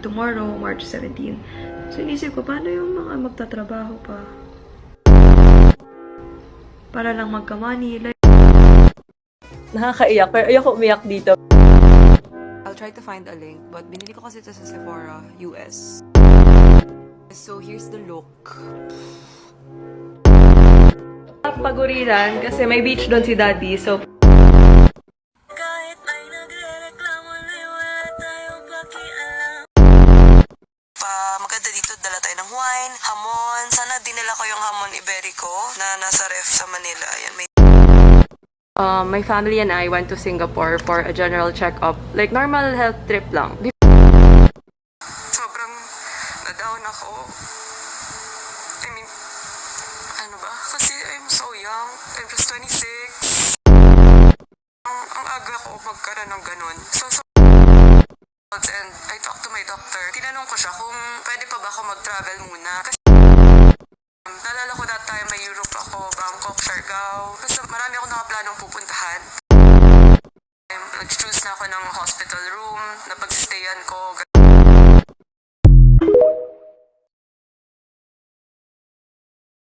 tomorrow, March 17. So, inisip ko, paano yung mga magtatrabaho pa? Para lang magka-money. Like, Nakakaiyak, pero ayoko umiyak dito. I'll try to find a link, but binili ko kasi ito sa Sephora, US. So, here's the look. Paguriran, kasi may beach doon si Daddy, so Maganda dito, dala tayo ng wine, hamon. Sana dinala ko yung hamon Iberico na nasa ref sa Manila. Ayan, may... My family and I went to Singapore for a general checkup. Like, normal health trip lang. Sobrang na-down ako. I mean, ano ba? Kasi I'm so young. I'm just 26. Ang aga ko magkaroon ng ganun. And I talked to my doctor. Tinanong ko siya kung pwede pa ba ako mag-travel muna. Kasi nalala ko that time may Europe ako, Bangkok, Siargao. Basta marami akong nakaplanong pupuntahan. Nag-choose na ako ng hospital room na pag-stayan ko.